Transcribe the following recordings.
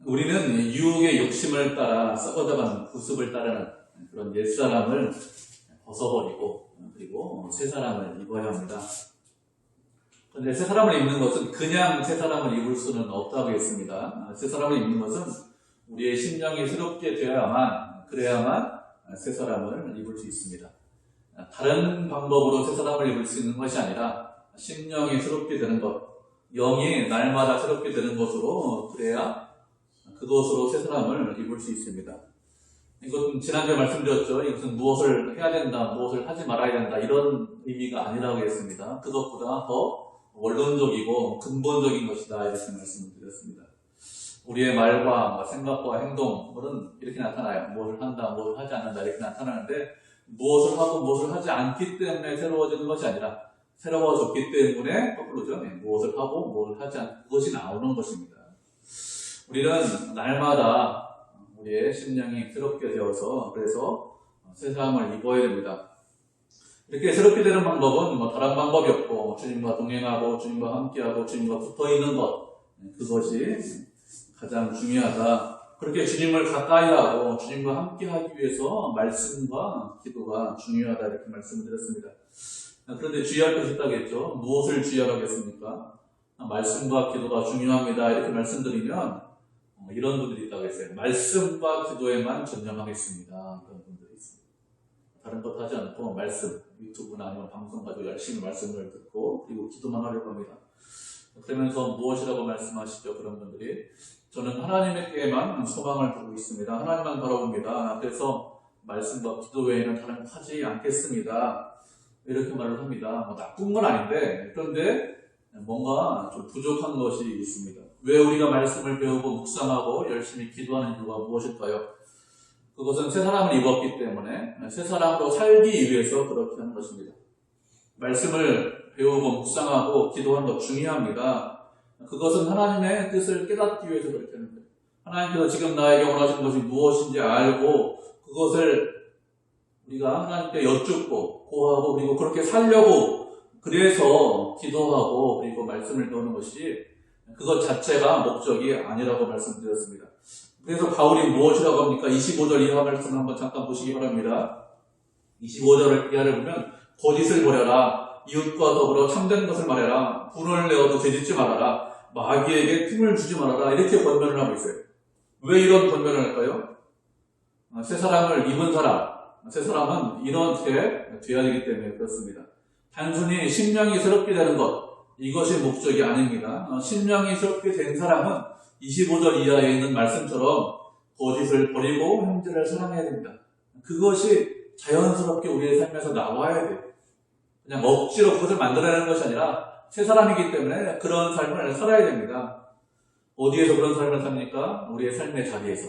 우리는 유혹의 욕심을 따라 썩어져가는 구습을 따르는 그런 옛사람을 벗어버리고 그리고 새 사람을 입어야 합니다. 그런데 새 사람을 입는 것은 그냥 새 사람을 입을 수는 없다고 했습니다. 새 사람을 입는 것은 우리의 심령이 새롭게 되어야만, 그래야만 새 사람을 입을 수 있습니다. 다른 방법으로 새 사람을 입을 수 있는 것이 아니라 심령이 새롭게 되는 것, 영이 날마다 새롭게 되는 것으로 그래야 그것으로 새 사람을 입을 수 있습니다. 이것은 지난주에 말씀드렸죠. 이것은 무엇을 해야 된다, 무엇을 하지 말아야 된다 이런 의미가 아니라고 했습니다. 그것보다 더 원론적이고 근본적인 것이다 이렇게 말씀을 드렸습니다. 우리의 말과 생각과 행동은 이렇게 나타나요. 무엇을 한다, 무엇을 하지 않는다 이렇게 나타나는데 무엇을 하고 무엇을 하지 않기 때문에 새로워지는 것이 아니라 새로워졌기 때문에 거꾸로죠. 무엇을 하고 무엇을 하지 않는 그것이 나오는 것입니다. 우리는 날마다 우리의 심령이 새롭게 되어서 그래서 새 사람을 입어야 됩니다. 이렇게 새롭게 되는 방법은 다른 방법이 없고 주님과 동행하고 주님과 함께하고 주님과 붙어있는 것 그것이 가장 중요하다. 그렇게 주님을 가까이 하고 주님과 함께하기 위해서 말씀과 기도가 중요하다 이렇게 말씀을 드렸습니다. 그런데 주의할 것이 있다겠죠. 무엇을 주의하라겠습니까? 말씀과 기도가 중요합니다 이렇게 말씀드리면 이런 분들이 있다고 했어요. 말씀과 기도에만 전념하겠습니다. 그런 분들이 있습니다. 다른 것 하지 않고 말씀, 유튜브나 아니면 방송 가지고 열심히 말씀을 듣고 그리고 기도만 하려고 합니다. 그러면서 무엇이라고 말씀하시죠? 그런 분들이 저는 하나님에게만 소망을 두고 있습니다. 하나님만 바라봅니다. 그래서 말씀과 기도 외에는 다른 거 하지 않겠습니다. 이렇게 말을 합니다. 나쁜 건 아닌데 그런데 뭔가 좀 부족한 것이 있습니다. 왜 우리가 말씀을 배우고 묵상하고 열심히 기도하는 이유가 무엇일까요? 그것은 새 사람을 입었기 때문에 새 사람으로 살기 위해서 그렇게 하는 것입니다. 말씀을 배우고 묵상하고 기도하는 것 중요합니다. 그것은 하나님의 뜻을 깨닫기 위해서 그렇게 하는 거예요. 하나님께서 지금 나에게 원하시는 것이 무엇인지 알고 그것을 우리가 하나님께 여쭙고 고하고 그리고 그렇게 살려고 그래서 기도하고 그리고 말씀을 배우는 것이 그것 자체가 목적이 아니라고 말씀드렸습니다. 그래서 바울이 무엇이라고 합니까? 25절 이하 말씀을 한번 잠깐 보시기 바랍니다. 25절 이하를 보면 거짓을 버려라. 이웃과 더불어 참된 것을 말해라. 분을 내어도 죄짓지 말아라. 마귀에게 틈을 주지 말아라. 이렇게 권면을 하고 있어요. 왜 이런 권면을 할까요? 새 사람을 입은 사람, 새 사람은 이렇게 돼야 되기 때문에 그렇습니다. 단순히 심령이 새롭게 되는 것, 이것이 목적이 아닙니다. 심령이 새롭게 된 사람은 25절 이하에 있는 말씀처럼 거짓을 버리고 형제를 사랑해야 됩니다. 그것이 자연스럽게 우리의 삶에서 나와야 돼요. 그냥 억지로 그것을 만들어내는 것이 아니라 새 사람이기 때문에 그런 삶을 살아야 됩니다. 어디에서 그런 삶을 삽니까? 우리의 삶의 자리에서,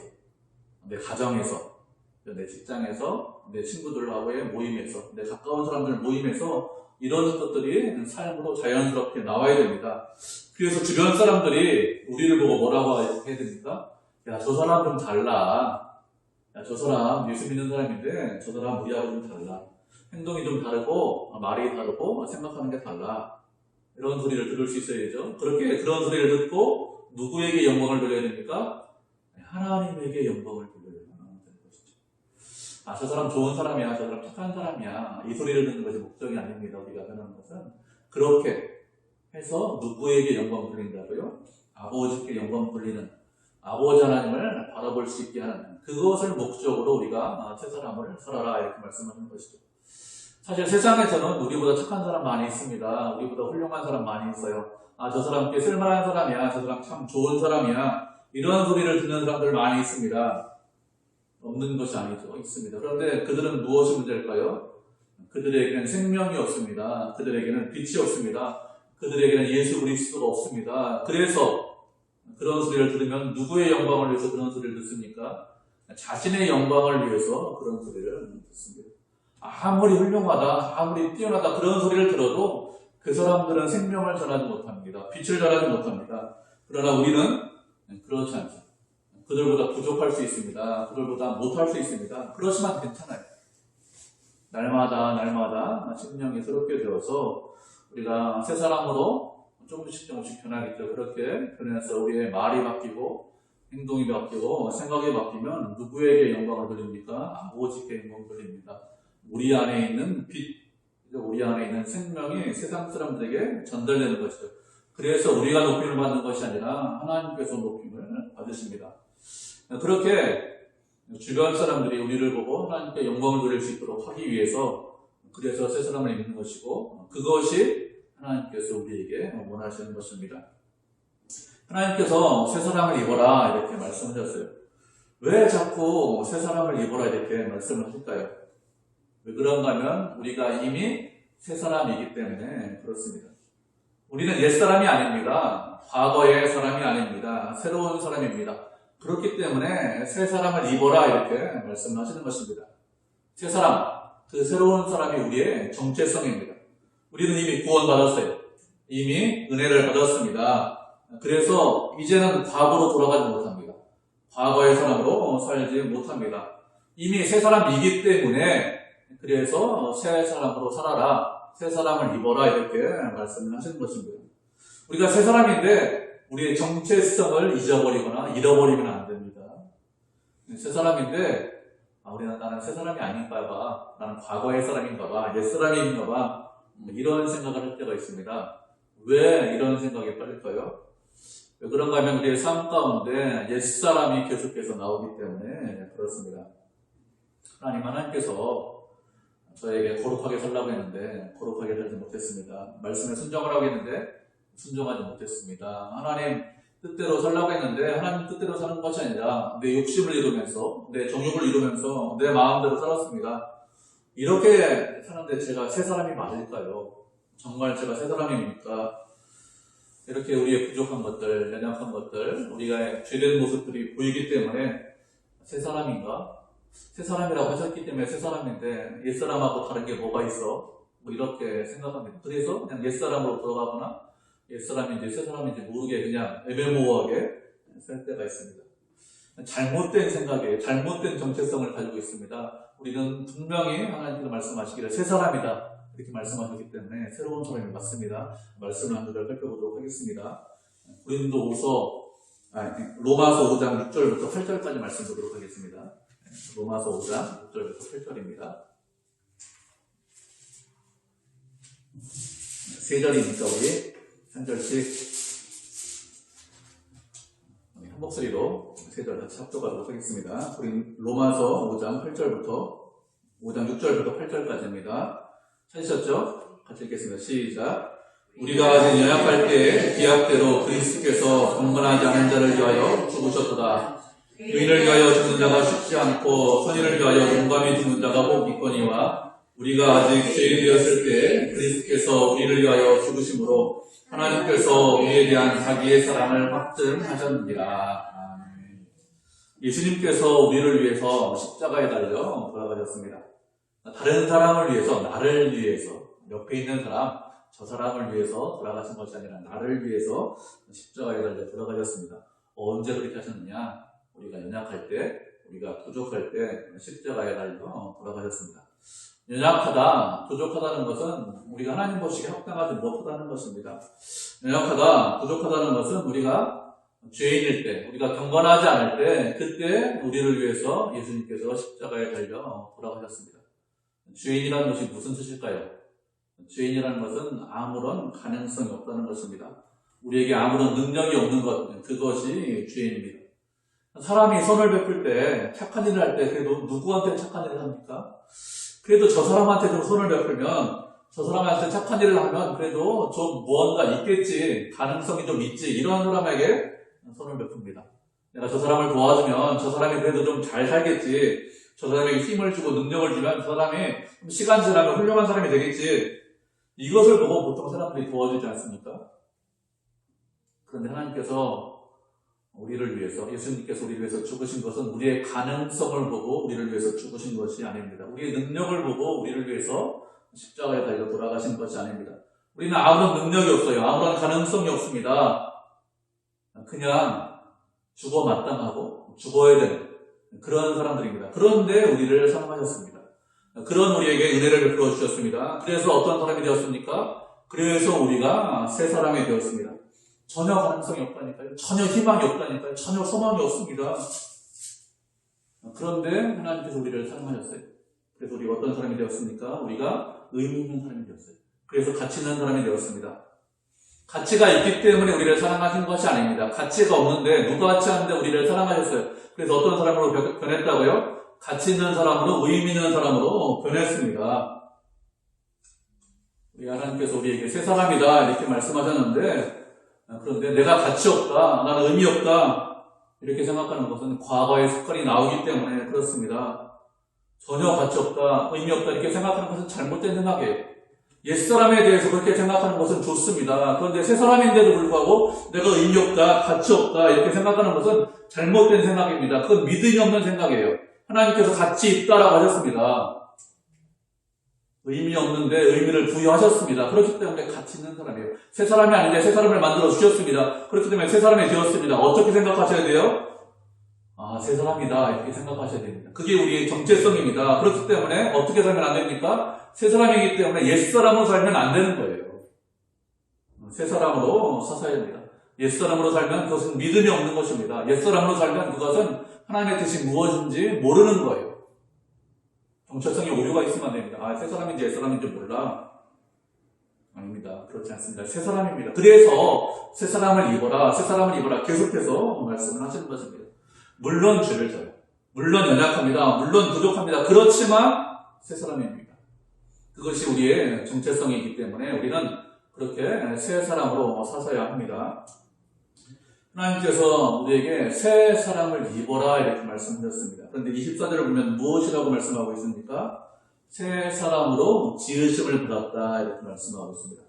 내 가정에서, 내 직장에서, 내 친구들하고의 모임에서, 내 가까운 사람들 모임에서 이런 것들이 삶으로 자연스럽게 나와야 됩니다. 그래서 주변 사람들이 우리를 보고 뭐라고 해야 됩니까? 야, 저 사람 좀 달라. 야, 저 사람 예수 믿는 사람인데 저 사람 우리하고 좀 달라. 행동이 좀 다르고 말이 다르고 생각하는 게 달라. 이런 소리를 들을 수 있어야죠. 그런 소리를 듣고 누구에게 영광을 돌려야 됩니까? 하나님에게 영광을 돌려야 되는 것이죠. 아, 저 사람 좋은 사람이야, 저 사람 착한 사람이야, 이 소리를 듣는 것이 목적이 아닙니다. 우리가 하는 것은 그렇게 해서 누구에게 영광 돌린다고요? 아버지께 영광 돌리는 아버지 하나님을 바라볼 수 있게 하는 그것을 목적으로 우리가 새 사람을 살아라 이렇게 말씀하는 것이죠. 사실 세상에서는 우리보다 착한 사람 많이 있습니다. 우리보다 훌륭한 사람 많이 있어요. 아, 저 사람 꽤 쓸만한 사람이야, 저 사람 참 좋은 사람이야, 이런 소리를 듣는 사람들 많이 있습니다. 없는 것이 아니죠. 있습니다. 그런데 그들은 무엇이 문제일까요? 그들에게는 생명이 없습니다. 그들에게는 빛이 없습니다. 그들에게는 예수 그리스도가 없습니다. 그래서 그런 소리를 들으면 누구의 영광을 위해서 그런 소리를 듣습니까? 자신의 영광을 위해서 그런 소리를 듣습니다. 아무리 훌륭하다, 아무리 뛰어나다 그런 소리를 들어도 그 사람들은 생명을 전하지 못합니다. 빛을 전하지 못합니다. 그러나 우리는 그렇지 않죠. 그들보다 부족할 수 있습니다. 그들보다 못할 수 있습니다. 그렇지만 괜찮아요. 날마다 심령이 새롭게 되어서 우리가 새 사람으로 조금씩 변하겠죠. 그렇게 변해서 우리의 말이 바뀌고 행동이 바뀌고 생각이 바뀌면 누구에게 영광을 돌립니까? 아버지께 영광을 돌립니다. 우리 안에 있는 빛, 우리 안에 있는 생명이 세상 사람들에게 전달되는 것이죠. 그래서 우리가 높임을 받는 것이 아니라 하나님께서 높임을 받으십니다. 그렇게 주변 사람들이 우리를 보고 하나님께 영광을 돌릴 수 있도록 하기 위해서 그래서 새 사람을 입는 것이고 그것이 하나님께서 우리에게 원하시는 것입니다. 하나님께서 새 사람을 입어라 이렇게 말씀하셨어요. 왜 자꾸 새 사람을 입어라 이렇게 말씀을 하실까요? 왜 그런가 하면 우리가 이미 새 사람이기 때문에 그렇습니다. 우리는 옛사람이 아닙니다. 과거의 사람이 아닙니다. 새로운 사람입니다. 그렇기 때문에 새 사람을 입어라 이렇게 말씀하시는 것입니다. 새 사람, 그 새로운 사람이 우리의 정체성입니다. 우리는 이미 구원받았어요. 이미 은혜를 받았습니다. 그래서 이제는 과거로 돌아가지 못합니다. 과거의 사람으로 살지 못합니다. 이미 새 사람이기 때문에 그래서 새 사람으로 살아라, 새 사람을 입어라 이렇게 말씀을 하시는 것입니다. 우리가 새 사람인데 우리의 정체성을 잊어버리거나 잃어버리면 안 됩니다. 새 사람인데 나는 새 사람이 아닌가 봐, 나는 과거의 사람인가 봐, 옛 사람인가 봐 이런 생각을 할 때가 있습니다. 왜 이런 생각이 빠질까요? 왜 그런가 하면 우리의 삶 가운데 옛사람이 계속해서 나오기 때문에 그렇습니다. 하나님께서 저에게 거룩하게 살라고 했는데 거룩하게 살지 못했습니다. 말씀에 순종을 하고 했는데 순종하지 못했습니다. 하나님 뜻대로 살라고 했는데 하나님 뜻대로 사는 것이 아니라 내 욕심을 이루면서 내 정욕을 이루면서 내 마음대로 살았습니다. 이렇게 사는데 제가 새 사람이 맞을까요? 정말 제가 새 사람입니까? 이렇게 우리의 부족한 것들, 연약한 것들, 우리가 죄된 모습들이 보이기 때문에 새 사람인가? 새 사람이라고 하셨기 때문에 새 사람인데 옛사람하고 다른 게 뭐가 있어? 이렇게 생각합니다. 그래서 그냥 옛사람으로 돌아가거나 옛사람인지 새 사람인지 모르게 그냥 애매모호하게 살 때가 있습니다. 잘못된 생각에 잘못된 정체성을 가지고 있습니다. 우리는 분명히 하나님께서 말씀하시기를 새 사람이다 이렇게 말씀하셨기 때문에 새로운 사람이 맞습니다. 말씀을 한 구절 살펴보도록 하겠습니다. 로마서 5장 6절부터 8절까지 말씀 보도록 하겠습니다. 로마서 5장 6절부터 8절입니다. 세 절이니까 우리 한 절씩 한 목소리로 세 절 같이 합독하도록 하겠습니다. 우리 로마서 5장 6절부터 8절까지입니다. 찾으셨죠? 같이 읽겠습니다. 시작. 우리가 아직 연약할 때에 기약대로 그리스도께서 경건하지 않은 자를 위하여 죽으셨도다. 의인을 위하여 죽는 자가 쉽지 않고 선인을 위하여 용감히 죽는 자가 복 있거니와 우리가 아직 죄인되었을 때 그리스도께서 우리를 위하여 죽으심으로 하나님께서 우리에 대한 자기의 사랑을 확증하셨느니라. 예수님께서 우리를 위해서 십자가에 달려 돌아가셨습니다. 다른 사람을 위해서, 나를 위해서, 옆에 있는 사람, 저 사람을 위해서 돌아가신 것이 아니라 나를 위해서 십자가에 달려 돌아가셨습니다. 언제 그렇게 하셨느냐? 우리가 연약할 때, 우리가 부족할 때 십자가에 달려 돌아가셨습니다. 연약하다, 부족하다는 것은 우리가 하나님 보시기에 합당하지 못하다는 것입니다. 연약하다, 부족하다는 것은 우리가 죄인일 때, 우리가 경건하지 않을 때, 그때 우리를 위해서 예수님께서 십자가에 달려 돌아가셨습니다. 죄인이라는 것이 무슨 뜻일까요? 죄인이라는 것은 아무런 가능성이 없다는 것입니다. 우리에게 아무런 능력이 없는 것, 그것이 죄인입니다. 사람이 선을 베풀 때, 착한 일을 할 때, 그래도 누구한테 착한 일을 합니까? 그래도 저 사람한테 좀 선을 베풀면, 저 사람한테 착한 일을 하면 그래도 좀 무언가 있겠지, 가능성이 좀 있지, 이런 사람에게 선을 베풉니다. 내가 저 사람을 도와주면 저 사람이 그래도 좀 잘 살겠지, 저 사람에게 힘을 주고 능력을 주면 저 사람이 시간 지나면 훌륭한 사람이 되겠지, 이것을 보고 보통 사람들이 도와주지 않습니까? 그런데 하나님께서 우리를 위해서, 예수님께서 우리를 위해서 죽으신 것은 우리의 가능성을 보고 우리를 위해서 죽으신 것이 아닙니다. 우리의 능력을 보고 우리를 위해서 십자가에 달려 돌아가신 것이 아닙니다. 우리는 아무런 능력이 없어요. 아무런 가능성이 없습니다. 그냥 죽어 마땅하고 죽어야 되는 그런 사람들입니다. 그런데 우리를 사랑하셨습니다. 그런 우리에게 은혜를 베풀어 주셨습니다. 그래서 어떤 사람이 되었습니까? 그래서 우리가 새 사람이 되었습니다. 전혀 가능성이 없다니까요. 전혀 희망이 없다니까요. 전혀 소망이 없습니다. 그런데 하나님께서 우리를 사랑하셨어요. 그래서 우리가 어떤 사람이 되었습니까? 우리가 의미 있는 사람이 되었어요. 그래서 가치 있는 사람이 되었습니다. 가치가 있기 때문에 우리를 사랑하신 것이 아닙니다. 가치가 없는데 누가 가치 않는데 우리를 사랑하셨어요. 그래서 어떤 사람으로 변했다고요? 가치 있는 사람으로, 의미 있는 사람으로 변했습니다. 우리 하나님께서 우리에게 새 사람이다 이렇게 말씀하셨는데, 그런데 내가 가치 없다, 나는 의미 없다 이렇게 생각하는 것은 과거의 습관이 나오기 때문에 그렇습니다. 전혀 가치 없다, 의미 없다 이렇게 생각하는 것은 잘못된 생각이에요. 옛사람에 대해서 그렇게 생각하는 것은 좋습니다. 그런데 새 사람인데도 불구하고 내가 의미 없다, 가치 없다 이렇게 생각하는 것은 잘못된 생각입니다. 그건 믿음이 없는 생각이에요. 하나님께서 가치 있다라고 하셨습니다. 의미 없는데 의미를 부여하셨습니다. 그렇기 때문에 가치 있는 사람이에요. 새 사람이 아닌데 새 사람을 만들어 주셨습니다. 그렇기 때문에 새 사람이 되었습니다. 어떻게 생각하셔야 돼요? 아, 새 사람이다 이렇게 생각하셔야 됩니다. 그게 우리의 정체성입니다. 그렇기 때문에 어떻게 살면 안 됩니까? 새 사람이기 때문에 옛사람으로 살면 안 되는 거예요. 새 사람으로 사셔야 됩니다. 옛사람으로 살면 그것은 믿음이 없는 것입니다. 옛사람으로 살면 그것은 하나님의 뜻이 무엇인지 모르는 거예요. 정체성에 오류가 있으면 안 됩니다. 아, 새 사람인지 옛 사람인지 몰라. 아닙니다. 그렇지 않습니다. 새 사람입니다. 그래서 새 사람을 입어라, 새 사람을 입어라 계속해서 말씀을 하시는 것입니다. 물론 죄를 져요. 물론 연약합니다. 물론 부족합니다. 그렇지만 새 사람입니다. 그것이 우리의 정체성이기 때문에 우리는 그렇게 새 사람으로 사셔야 합니다. 하나님께서 우리에게 새 사람을 입어라 이렇게 말씀하셨습니다. 그런데 24절을 보면 무엇이라고 말씀하고 있습니까? 새 사람으로 지으심을 받았다 이렇게 말씀하고 있습니다.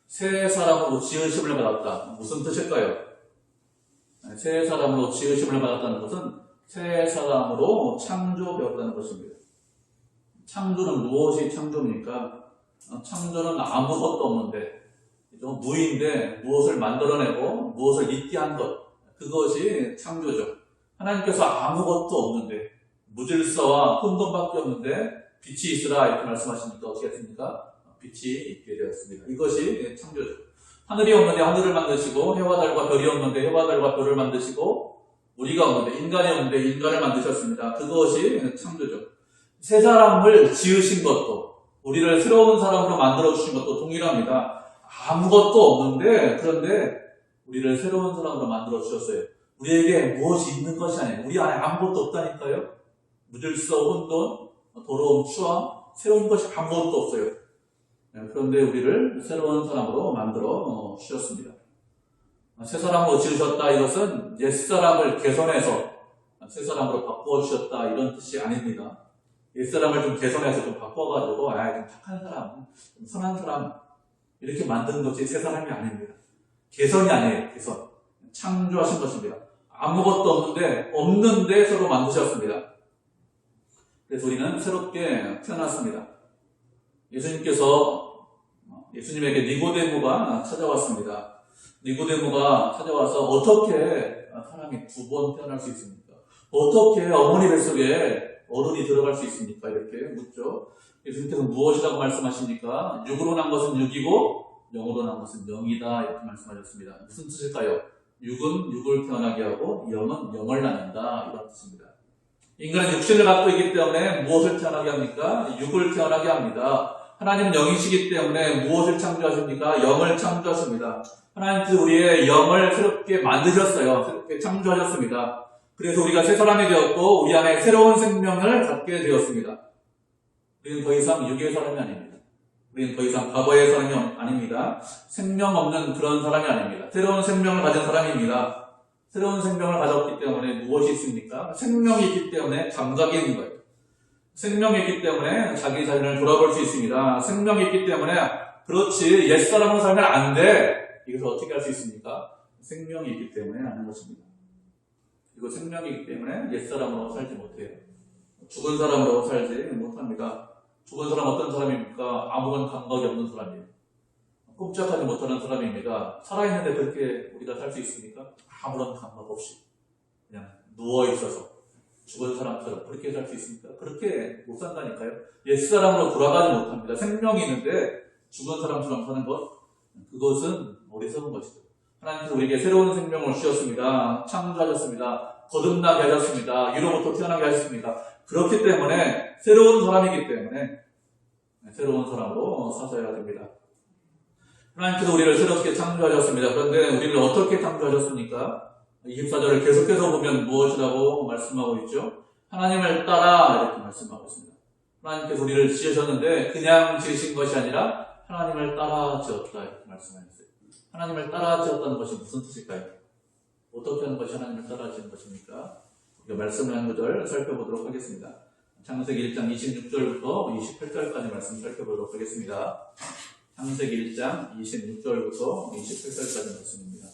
새 사람으로 지으심을 받았다. 무슨 뜻일까요? 새 사람으로 지으심을 받았다는 것은 새 사람으로 창조되었다는 것입니다. 창조는 무엇이 창조입니까? 창조는 아무것도 없는데 무인데 무엇을 만들어내고 무엇을 있게 한 것, 그것이 창조죠. 하나님께서 아무것도 없는데 무질서와 혼돈밖에 없는데 빛이 있으라 이렇게 말씀하시니까 어떻게 했습니까? 빛이 있게 되었습니다. 이것이 창조죠. 하늘이 없는데 하늘을 만드시고 해와 달과 별이 없는데 해와 달과 별을 만드시고 우리가 없는데 인간이 없는데 인간을 만드셨습니다. 그것이 창조죠. 새 사람을 지으신 것도 우리를 새로운 사람으로 만들어주신 것도 동일합니다. 아무것도 없는데 그런데 우리를 새로운 사람으로 만들어주셨어요. 우리에게 무엇이 있는 것이 아니에요. 우리 안에 아무것도 없다니까요. 무질서, 혼돈, 더러움, 추함, 새로운 것이 아무것도 없어요. 그런데 우리를 새로운 사람으로 만들어 주셨습니다. 새 사람으로 지으셨다 이것은 옛 사람을 개선해서 새 사람으로 바꾸어 주셨다 이런 뜻이 아닙니다. 옛 사람을 좀 개선해서 좀 바꿔가지고 좀 착한 사람, 좀 선한 사람 이렇게 만드는 것이 새 사람이 아닙니다. 개선이 아니에요. 개선. 창조하신 것입니다. 아무것도 없는데 서로 만드셨습니다. 그래서 우리는 새롭게 태어났습니다. 예수님에게 니고데모가 찾아왔습니다. 니고데모가 찾아와서 어떻게 사람이 두 번 태어날 수 있습니까? 어떻게 어머니 뱃속에 어른이 들어갈 수 있습니까? 이렇게 묻죠. 예수님께서 무엇이라고 말씀하십니까? 육으로 난 것은 육이고 영으로 난 것은 영이다 이렇게 말씀하셨습니다. 무슨 뜻일까요? 육은 육을 태어나게 하고 영은 영을 낳는다 이런 뜻입니다. 인간은 육신을 갖고 있기 때문에 무엇을 태어나게 합니까? 육을 태어나게 합니다. 하나님은 영이시기 때문에 무엇을 창조하십니까? 영을 창조하십니다. 하나님께서 우리의 영을 새롭게 만드셨어요. 새롭게 창조하셨습니다. 그래서 우리가 새 사람이 되었고 우리 안에 새로운 생명을 갖게 되었습니다. 우리는 더 이상 육의 사람이 아닙니다. 우리는 더 이상 과거의 사람이 아닙니다. 생명 없는 그런 사람이 아닙니다. 새로운 생명을 가진 사람입니다. 새로운 생명을 가졌기 때문에 무엇이 있습니까? 생명이 있기 때문에 감각이 있는 거예요. 생명이 있기 때문에 자기 자신을 돌아볼 수 있습니다. 생명이 있기 때문에 그렇지 옛사람으로 살면 안 돼. 이것을 어떻게 할 수 있습니까? 생명이 있기 때문에 하는 것입니다. 그리고 생명이 있기 때문에 옛사람으로 살지 못해요. 죽은 사람으로 살지 못합니다. 죽은 사람 어떤 사람입니까? 아무런 감각이 없는 사람이에요. 꼼짝하지 못하는 사람입니다. 살아있는데 그렇게 우리가 살 수 있습니까? 아무런 감각 없이 그냥 누워있어서 죽은 사람처럼 그렇게 살 수 있습니까? 그렇게 못 산다니까요. 옛사람으로 돌아가지 못합니다. 생명이 있는데 죽은 사람처럼 사는 것, 그것은 어리석은 것이죠. 하나님께서 우리에게 새로운 생명을 주셨습니다. 창조하셨습니다. 거듭나게 하셨습니다. 유로부터 태어나게 하셨습니다. 그렇기 때문에 새로운 사람이기 때문에 새로운 사람으로 사셔야 됩니다. 하나님께서 우리를 새롭게 창조하셨습니다. 그런데 우리를 어떻게 창조하셨습니까? 24절을 계속해서 보면 무엇이라고 말씀하고 있죠? 하나님을 따라 이렇게 말씀하고 있습니다. 하나님께서 우리를 지으셨는데 그냥 지으신 것이 아니라 하나님을 따라 지었다 이렇게 말씀하셨어요. 하나님을 따라 지었다는 것이 무슨 뜻일까요? 어떻게 하는 것이 하나님을 따라 지은 것입니까? 우리가 말씀을 한 구절 살펴보도록 하겠습니다. 창세기 1장 26절부터 28절까지 말씀 살펴보도록 하겠습니다. 창세기 1장 26절부터 28절까지 말씀입니다.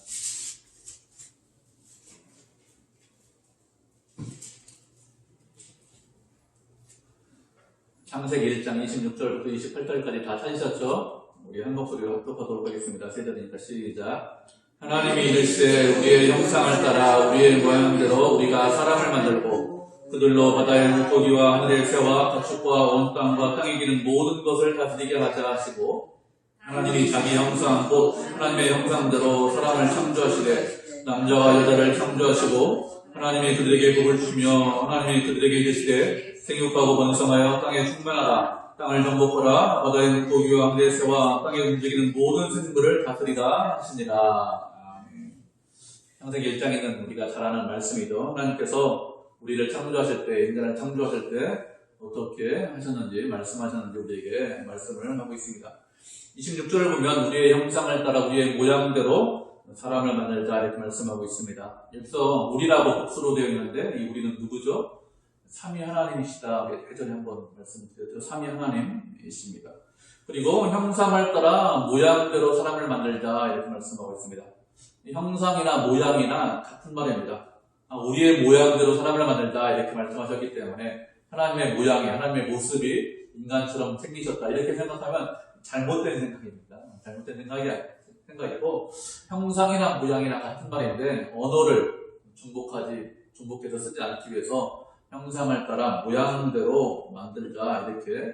창세기 1장 26절부터 28절까지 다 찾으셨죠? 우리 한 목소리로 합독하도록 하겠습니다. 세 절이니까 시작. 하나님이 이르시되 우리의 형상을 따라 우리의 모양대로 우리가 사람을 만들고 그들로 바다의 물고기와 하늘의 새와 가축과 온 땅과 땅에 기는 모든 것을 다스리게 하자 하시고 하나님이 자기 형상 곧 하나님의 형상대로 사람을 창조하시되 남자와 여자를 창조하시고 하나님이 그들에게 복을 주시며 하나님이 그들에게 이르시되 생육하고 번성하여 땅에 충만하라 땅을 정복하라 바다의 물고기와 하늘의 새와 땅에 움직이는 모든 생물을 다스리라 하시니라. 창세기 1장에는 우리가 잘 아는 말씀이죠. 하나님께서 우리를 창조하실 때, 인간을 창조하실 때 어떻게 하셨는지 말씀하셨는지 우리에게 말씀을 하고 있습니다. 26절을 보면 우리의 형상을 따라 우리의 모양대로 사람을 만들자 이렇게 말씀하고 있습니다. 여기서 우리라고 복수로 되어 있는데 이 우리는 누구죠? 삼위 하나님이시다. 예전에 한번 말씀드렸죠. 삼위 하나님이십니다. 그리고 형상을 따라 모양대로 사람을 만들자 이렇게 말씀하고 있습니다. 형상이나 모양이나 같은 말입니다. 우리의 모양대로 사람을 만들자 이렇게 말씀하셨기 때문에 하나님의 모양이, 하나님의 모습이 인간처럼 생기셨다 이렇게 생각하면 잘못된 생각입니다. 잘못된 생각이고 형상이나 모양이나 같은 말인데 언어를 중복해서 쓰지 않기 위해서 형상을 따라 모양대로 만들자 이렇게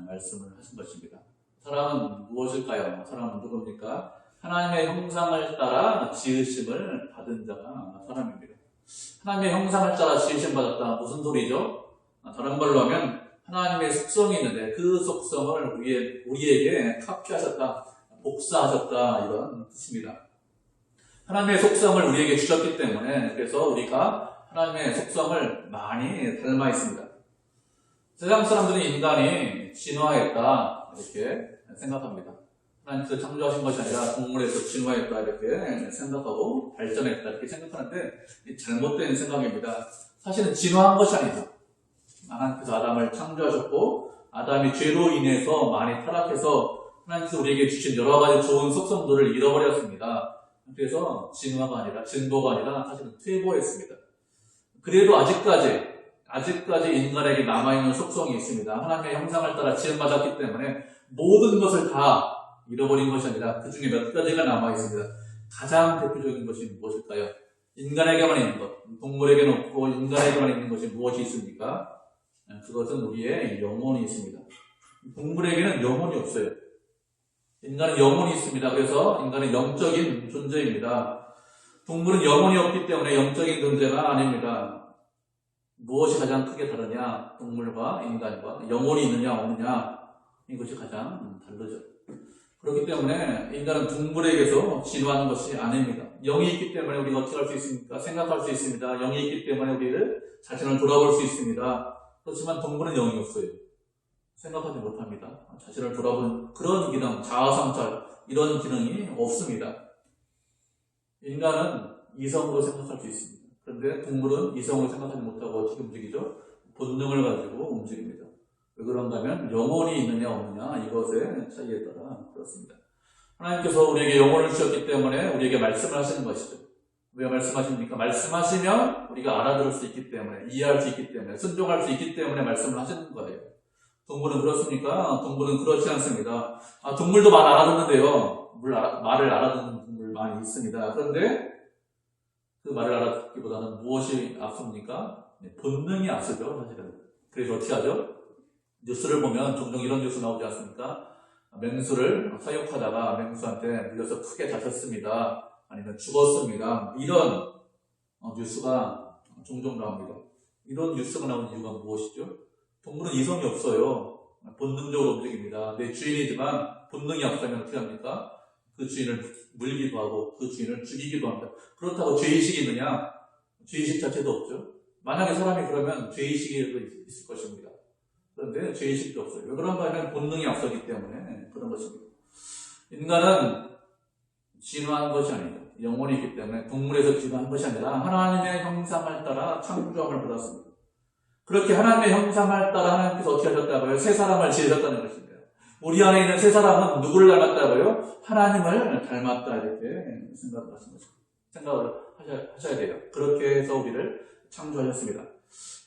말씀을 하신 것입니다. 사람은 무엇일까요? 사람은 누굽니까? 하나님의 형상을 따라 지으심을 받은 자가 사람입니다. 하나님의 형상을 따라 지으심 받았다. 무슨 소리죠? 다른 말로 하면 하나님의 속성이 있는데 그 속성을 우리에게 카피하셨다, 복사하셨다 이런 뜻입니다. 하나님의 속성을 우리에게 주셨기 때문에 그래서 우리가 하나님의 속성을 많이 닮아 있습니다. 세상 사람들은 인간이 진화했다 이렇게 생각합니다. 하나님께서 창조하신 것이 아니라 동물에서 진화했다 이렇게 생각하고 발전했다 이렇게 생각하는데 잘못된 생각입니다. 사실은 진화한 것이 아니죠. 하나님께서 아담을 창조하셨고 아담이 죄로 인해서 많이 타락해서 하나님께서 우리에게 주신 여러 가지 좋은 속성들을 잃어버렸습니다. 그래서 진화가 아니라 진보가 아니라 사실은 퇴보했습니다. 그래도 아직까지 인간에게 남아있는 속성이 있습니다. 하나님의 형상을 따라 지음받았기 때문에 모든 것을 다 잃어버린 것이 아니라 그 중에 몇 가지가 남아있습니다. 가장 대표적인 것이 무엇일까요? 인간에게만 있는 것, 동물에게는 없고 인간에게만 있는 것이 무엇이 있습니까? 그것은 우리의 영혼이 있습니다. 동물에게는 영혼이 없어요. 인간은 영혼이 있습니다. 그래서 인간은 영적인 존재입니다. 동물은 영혼이 없기 때문에 영적인 존재가 아닙니다. 무엇이 가장 크게 다르냐? 동물과 인간과 영혼이 있느냐 없느냐? 이것이 가장 다르죠. 그렇기 때문에 인간은 동물에게서 진화하는 것이 아닙니다. 영이 있기 때문에 우리가 어떻게 할 수 있습니까? 생각할 수 있습니다. 영이 있기 때문에 우리를 자신을 돌아볼 수 있습니다. 그렇지만 동물은 영이 없어요. 생각하지 못합니다. 자신을 돌아보는 그런 기능, 자아성찰 이런 기능이 없습니다. 인간은 이성으로 생각할 수 있습니다. 그런데 동물은 이성으로 생각하지 못하고 어떻게 움직이죠? 본능을 가지고 움직입니다. 왜 그런가 하면 영혼이 있느냐 없느냐 이것의 차이에 따라 그렇습니다. 하나님께서 우리에게 영혼을 주셨기 때문에 우리에게 말씀을 하시는 것이죠. 왜 말씀하십니까? 말씀하시면 우리가 알아들을 수 있기 때문에, 이해할 수 있기 때문에, 순종할 수 있기 때문에 말씀을 하시는 거예요. 동물은 그렇습니까? 동물은 그렇지 않습니다. 동물도 말 알아듣는데요. 말을 알아듣는 동물 많이 있습니다. 그런데 그 말을 알아듣기보다는 무엇이 앞섭니까? 본능이 앞서죠, 사실은. 그래서 어떻게 하죠? 뉴스를 보면 종종 이런 뉴스 나오지 않습니까? 맹수를 사육하다가 맹수한테 물려서 크게 다쳤습니다. 아니면 죽었습니다. 이런 뉴스가 종종 나옵니다. 이런 뉴스가 나오는 이유가 무엇이죠? 동물은 이성이 없어요. 본능적으로 움직입니다. 내 주인이지만 본능이 앞서면 어떻게 합니까? 그 주인을 물기도 하고 그 주인을 죽이기도 합니다. 그렇다고 죄의식이 있느냐? 죄의식 자체도 없죠. 만약에 사람이 그러면 죄의식이 있을 것입니다. 그런데 죄의식도 없어요. 왜 그런가 하면 본능이 앞서기 때문에 그런 것입니다. 인간은 진화한 것이 아니다. 영혼이 있기 때문에 동물에서 진화한 것이 아니라 하나님의 형상을 따라 창조함을 받았습니다. 그렇게 하나님의 형상을 따라 하나님께서 어떻게 하셨다고요? 새 사람을 지으셨다는 것입니다. 우리 안에 있는 새 사람은 누구를 닮았다고요? 하나님을 닮았다 이렇게 생각을 하셔야 돼요. 그렇게 해서 우리를 창조하셨습니다.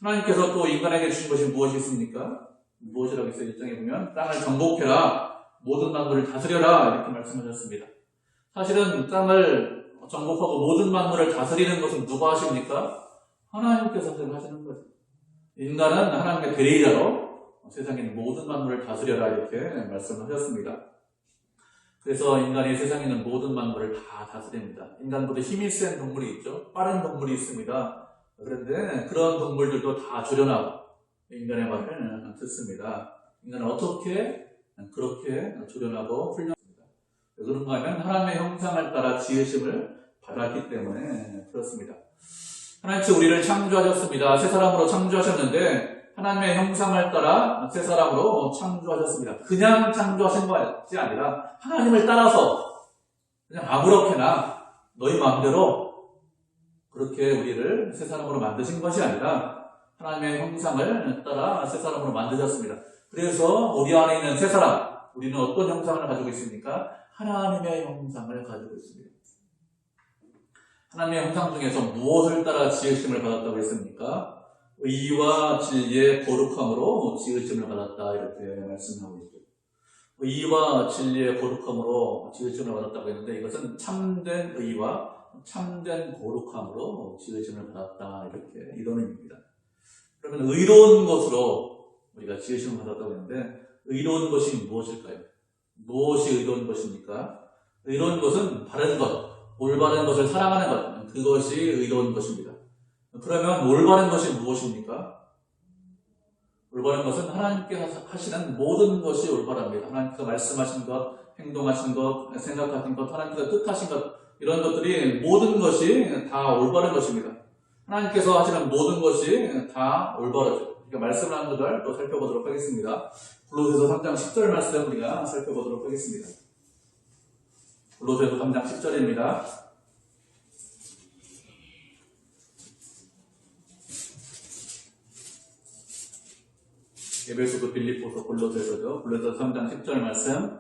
하나님께서 또 인간에게 주신 것이 무엇이 있습니까? 무엇이라고 있어요? 1장에 보면 땅을 정복해라, 모든 만물을 다스려라 이렇게 말씀하셨습니다. 사실은 땅을 정복하고 모든 만물을 다스리는 것은 누가 하십니까? 하나님께서 하시는 거죠. 인간은 하나님의 대리자로 세상에 있는 모든 만물을 다스려라 이렇게 말씀하셨습니다. 그래서 인간이 세상에 있는 모든 만물을 다 다스립니다. 인간보다 힘이 센 동물이 있죠. 빠른 동물이 있습니다. 그런데 그런 동물들도 다 조련하고 인간의 말을 듣습니다. 인간은 어떻게 그렇게 조련하고 훈련합니다. 왜 그런가 하면 하나님의 형상을 따라 지으심을 받았기 때문에 그렇습니다. 하나님께서 우리를 창조하셨습니다. 새 사람으로 창조하셨는데 하나님의 형상을 따라 새 사람으로 창조하셨습니다. 그냥 창조하신 것이 아니라 하나님을 따라서 그냥 아무렇게나 너희 마음대로 그렇게 우리를 새 사람으로 만드신 것이 아니라 하나님의 형상을 따라 새 사람으로 만드셨습니다. 그래서 우리 안에 있는 새 사람, 우리는 어떤 형상을 가지고 있습니까? 하나님의 형상을 가지고 있습니다. 하나님의 형상 중에서 무엇을 따라 지으심을 받았다고 했습니까? 의와 진리의 거룩함으로 지으심을 받았다 이렇게 말씀하고 있죠. 의와 진리의 거룩함으로 지으심을 받았다고 했는데 이것은 참된 의와 참된 거룩함으로 지으심을 받았다 이렇게 이런 의미입니다. 그러면 의로운 것으로 우리가 지으심을 받았다고 했는데 의로운 것이 무엇일까요? 무엇이 의로운 것입니까? 의로운 것은 바른 것, 올바른 것을 사랑하는 것, 그것이 의로운 것입니다. 그러면 올바른 것이 무엇입니까? 올바른 것은 하나님께서 하시는 모든 것이 올바릅니다. 하나님께서 말씀하신 것, 행동하신 것, 생각하신 것, 하나님께서 뜻하신 것, 이런 것들이 모든 것이 다 올바른 것입니다. 하나님께서 하시는 모든 것이 다 올바르죠. 그러니까 말씀을 하는 것을 또 살펴보도록 하겠습니다. 골로새서 3장 10절 말씀 우리가 살펴보도록 하겠습니다. 골로새서 3장 10절입니다. 에베소서, 빌립보서, 골로새서죠. 골로새서 3장 10절 말씀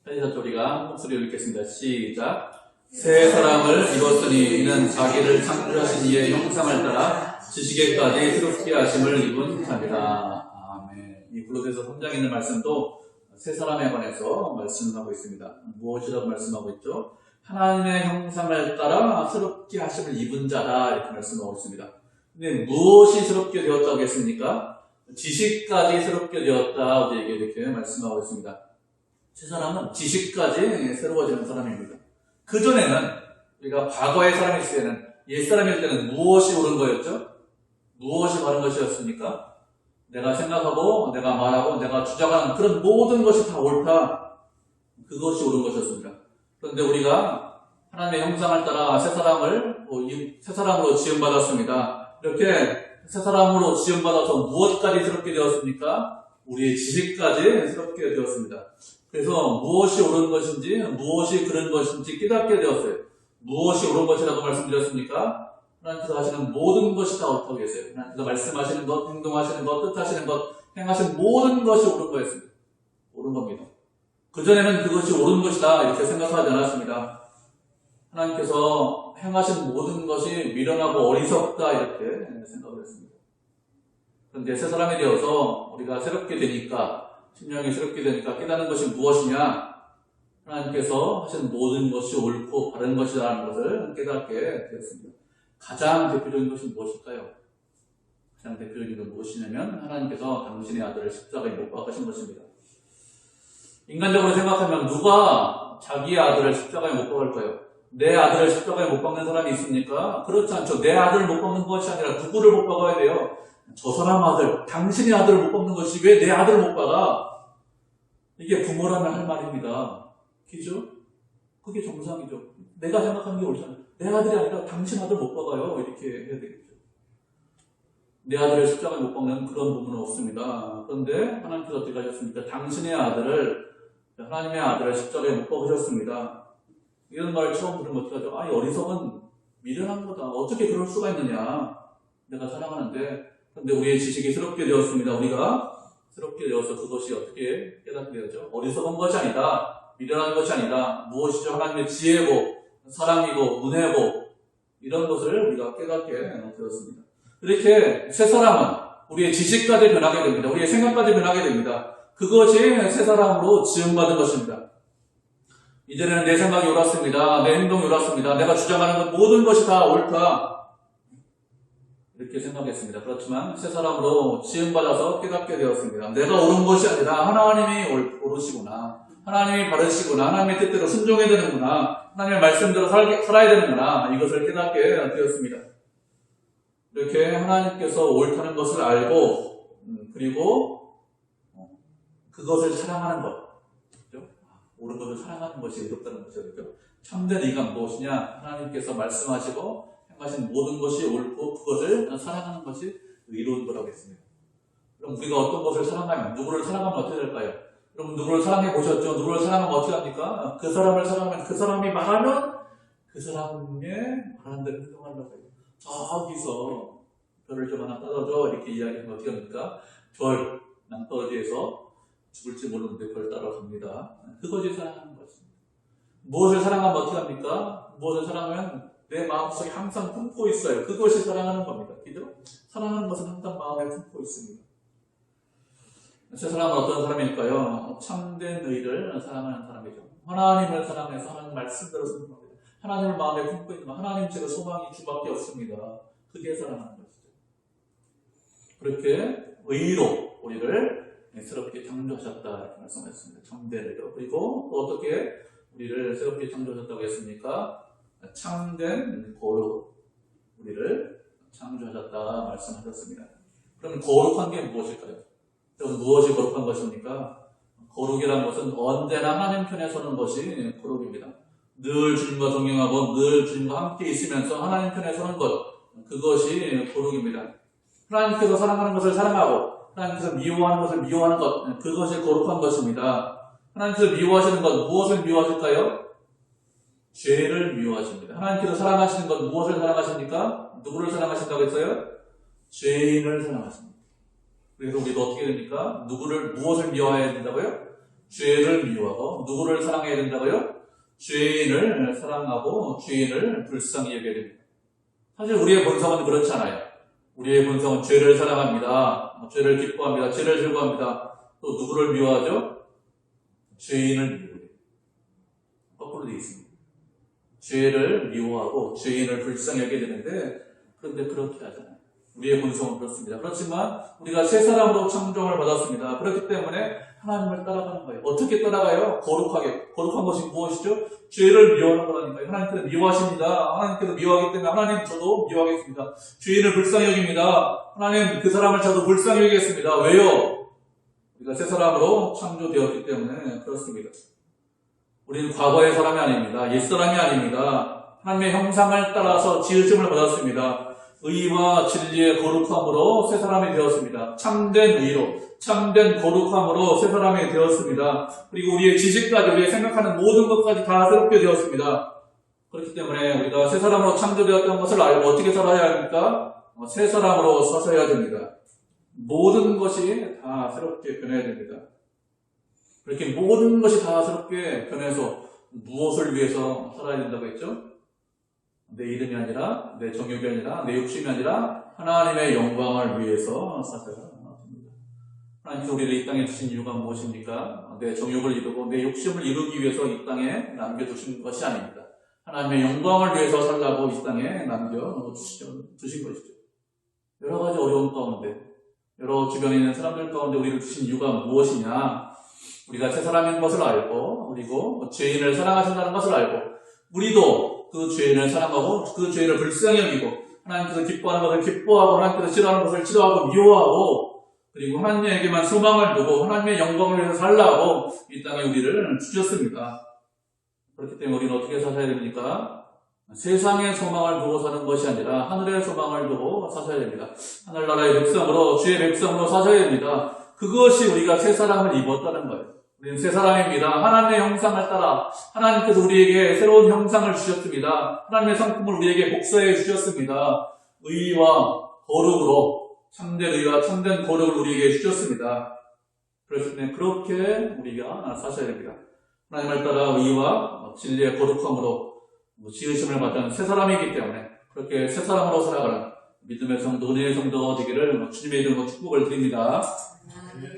편지서 우리가 목소리를 읽겠습니다. 시작. 새 사람을 입었으니 이는 자기를 창조하신 이의 형상을 따라 지식에까지 새롭게 하심을 입은 자입니다. 아멘. 이 골로새서 3장에 있는 말씀도 새 사람에 관해서 말씀하고 있습니다. 무엇이라고 말씀하고 있죠? 하나님의 형상을 따라 새롭게 하심을 입은 자다 이렇게 말씀하고 있습니다. 근데 무엇이 새롭게 되었다고 했습니까? 지식까지 새롭게 되었다 우리에게 이렇게 말씀하고 있습니다. 새 사람은 지식까지 새로워지는 사람입니다. 그전에는 우리가 과거의 사람일 때는 옛사람일 때는 무엇이 옳은 거였죠? 무엇이 바른 것이었습니까? 내가 생각하고 내가 말하고 내가 주장하는 그런 모든 것이 다 옳다. 그것이 옳은 것이었습니다. 그런데 우리가 하나님의 형상을 따라 새 사람으로 지음받았습니다. 이렇게 새 사람으로 지음받아서 무엇까지 새롭게 되었습니까? 우리의 지식까지 새롭게 되었습니다. 그래서 무엇이 옳은 것인지 무엇이 그른 것인지 깨닫게 되었어요. 무엇이 옳은 것이라고 말씀드렸습니까? 하나님께서 하시는 모든 것이 다 옳다고 계세요. 하나님께서 말씀하시는 것, 행동하시는 것, 뜻하시는 것, 행하신 모든 것이 옳은 거였습니다. 옳은 겁니다. 그전에는 그것이 옳은 것이다 이렇게 생각하지 않았습니다. 하나님께서 행하신 모든 것이 미련하고 어리석다 이렇게 생각을 했습니다. 그런데 새 사람이 되어서 우리가 새롭게 되니까 심령이 새롭게 되니까 깨닫는 것이 무엇이냐? 하나님께서 하신 모든 것이 옳고 바른 것이라는 것을 깨닫게 되었습니다. 가장 대표적인 것이 무엇일까요? 가장 대표적인 것은 무엇이냐면 하나님께서 당신의 아들을 십자가에 못 박으신 것입니다. 인간적으로 생각하면 누가 자기의 아들을 십자가에 못 박을까요? 내 아들을 십자가에 못 박는 사람이 있습니까? 그렇지 않죠. 내 아들을 못 박는 것이 아니라 누구를 못 박아야 돼요? 저 사람 아들, 당신의 아들을 못 박는 것이 왜 내 아들을 못 박아? 이게 부모라면 할 말입니다. 그죠? 그게 정상이죠. 내가 생각하는 게 옳잖아요. 내 아들이 아니라 당신 아들 못 박아요. 이렇게 해야 되겠죠. 내 아들을 십자가에 못 박는 그런 부분은 없습니다. 그런데 하나님께서 어떻게 하셨습니까? 당신의 아들을, 하나님의 아들을 십자가에 못 박으셨습니다. 이런 말을 처음 들으면 어떻게 하죠? 이 어리석은 미련한 거다. 어떻게 그럴 수가 있느냐. 내가 사랑하는데. 근데 우리의 지식이 새롭게 되었습니다. 우리가 새롭게 되어서 그것이 어떻게 깨닫게 되었죠? 어리석은 것이 아니다. 미련한 것이 아니다. 무엇이죠? 하나님의 지혜고, 사랑이고, 은혜고, 이런 것을 우리가 깨닫게 되었습니다. 이렇게 새 사람은 우리의 지식까지 변하게 됩니다. 우리의 생각까지 변하게 됩니다. 그것이 새 사람으로 지음받은 것입니다. 이제는 내 생각이 옳았습니다. 내 행동이 옳았습니다. 내가 주장하는 것 모든 것이 다 옳다. 이렇게 생각했습니다. 그렇지만 새 사람으로 지음받아서 깨닫게 되었습니다. 내가 옳은 것이 아니라 하나님이 옳으시구나. 하나님이 바르시구나. 하나님의 뜻대로 순종해야 되는구나. 하나님의 말씀대로 살아야 되는구나. 이것을 깨닫게 되었습니다. 이렇게 하나님께서 옳다는 것을 알고 그리고 그것을 사랑하는 것. 그렇죠? 옳은 것을 사랑하는 것이 의롭다는 것이죠. 그렇죠? 참된 이가 무엇이냐? 하나님께서 말씀하시고 행하신 모든 것이 옳고 그것을 사랑하는 것이 의로운 거라고 했습니다. 그럼 우리가 어떤 것을 사랑하면, 누구를 사랑하면 어떻게 될까요? 여러분 누구를 사랑해 보셨죠? 누구를 사랑하면 어떻게 합니까? 그 사람을 사랑하면 그 사람이 말하면 그 사람의 말하는 대로 행동하려고 해요. 저기서 별을 좀 하나 따라줘 이렇게 이야기하면 어떻게 합니까? 별 낭떠러지에서 죽을지 모르는데 별 따라갑니다. 그것이 사랑하는 것입니다. 무엇을 사랑하면 어떻게 합니까? 무엇을 사랑하면 내 마음속에 항상 품고 있어요. 그것이 사랑하는 겁니다. 그죠? 사랑하는 것은 항상 마음에 품고 있습니다. 새 사람은 어떤 사람일까요? 참된 의를 사랑하는 사람이죠. 하나님을 사랑해서 하나님 말씀대로 순종합니다. 하나님을 마음에 품고 있는 하나님 제가 소망이 주밖에 없습니다. 그게 사랑하는 것이죠. 그렇게 의로 우리를 새롭게 창조하셨다 이렇게 말씀하셨습니다. 참된 의로. 그리고 또 어떻게 우리를 새롭게 창조하셨다고 했습니까? 참된 거룩 우리를 창조하셨다 말씀하셨습니다. 그럼 거룩한 게 무엇일까요? 그럼 무엇이 거룩한 것입니까? 거룩이라는 것은 언제나 하나님 편에 서는 것이 거룩입니다. 늘 주님과 동행하고 늘 주님과 함께 있으면서 하나님 편에 서는 것, 그것이 거룩입니다. 하나님께서 사랑하는 것을 사랑하고 하나님께서 미워하는 것을 미워하는 것, 그것이 거룩한 것입니다. 하나님께서 미워하시는 것, 무엇을 미워하실까요? 죄를 미워하십니다. 하나님께서 사랑하시는 것, 무엇을 사랑하십니까? 누구를 사랑하신다고 했어요? 죄인을 사랑하십니다. 그래서 우리도 어떻게 됩니까? 무엇을 미워해야 된다고요? 죄를 미워하고, 누구를 사랑해야 된다고요? 죄인을 사랑하고, 죄인을 불쌍히 여겨야 됩니다. 사실 우리의 본성은 그렇지 않아요. 우리의 본성은 죄를 사랑합니다. 죄를 기뻐합니다. 죄를 즐거워합니다. 또 누구를 미워하죠? 죄인을 미워해요. 거꾸로 되어 있습니다. 죄를 미워하고 죄인을 불쌍히 여겨야 되는데, 그런데 그렇게 하잖아요. 우리의 본성은 그렇습니다. 그렇지만 우리가 새 사람으로 창조를 받았습니다. 그렇기 때문에 하나님을 따라가는 거예요. 어떻게 따라가요? 거룩하게. 거룩한 것이 무엇이죠? 죄를 미워하는 거라니까요. 하나님께서 미워하십니다. 하나님께서 미워하기 때문에 하나님 저도 미워하겠습니다. 죄인을 불쌍히 여깁니다. 하나님 그 사람을 저도 불쌍히 여기겠습니다. 왜요? 우리가 새 사람으로 창조되었기 때문에 그렇습니다. 우리는 과거의 사람이 아닙니다. 옛사람이 아닙니다. 하나님의 형상을 따라서 지으심을 받았습니다. 의와 진리의 거룩함으로 새 사람이 되었습니다. 참된 의로, 참된 거룩함으로 새 사람이 되었습니다. 그리고 우리의 지식까지, 우리의 생각하는 모든 것까지 다 새롭게 되었습니다. 그렇기 때문에 우리가 새 사람으로 창조되었다는 것을 알고 어떻게 살아야 합니까? 새 사람으로 서서야 됩니다. 모든 것이 다 새롭게 변해야 됩니다. 그렇게 모든 것이 다 새롭게 변해서 무엇을 위해서 살아야 된다고 했죠? 내 이름이 아니라, 내 정욕이 아니라, 내 욕심이 아니라 하나님의 영광을 위해서 살아야 합니다. 하나님께서 우리를 이 땅에 두신 이유가 무엇입니까? 내 정욕을 이루고 내 욕심을 이루기 위해서 이 땅에 남겨두신 것이 아닙니다. 하나님의 영광을 위해서 살라고 이 땅에 남겨두신 것이죠. 여러 가지 어려운 가운데, 여러 주변에 있는 사람들 가운데 우리를 두신 이유가 무엇이냐? 우리가 새 사람인 것을 알고, 그리고 죄인을 사랑하신다는 것을 알고, 우리도 그 죄인을 사랑하고 그 죄인을 불쌍히 여기고 하나님께서 기뻐하는 것을 기뻐하고 하나님께서 싫어하는 것을 싫어하고 미워하고 그리고 하나님에게만 소망을 두고 하나님의 영광을 위해서 살라고 이 땅에 우리를 주셨습니다. 그렇기 때문에 우리는 어떻게 사셔야 됩니까? 세상의 소망을 두고 사는 것이 아니라 하늘의 소망을 두고 사셔야 됩니다. 하늘나라의 백성으로 주의 백성으로 사셔야 됩니다. 그것이 우리가 새 사람을 입었다는 거예요. 우리는 새 사람입니다. 하나님의 형상을 따라 하나님께서 우리에게 새로운 형상을 주셨습니다. 하나님의 성품을 우리에게 복사해 주셨습니다. 의와 거룩으로 참된 의와 참된 거룩을 우리에게 주셨습니다. 그렇기 때문에 그렇게 우리가 사셔야 됩니다. 하나님을 따라 의와 진리의 거룩함으로 지으심을 받은 새 사람이기 때문에 그렇게 새 사람으로 살아가는 믿음의 성도, 은혜의 성도가 되기를 주님의 이름으로 축복을 드립니다.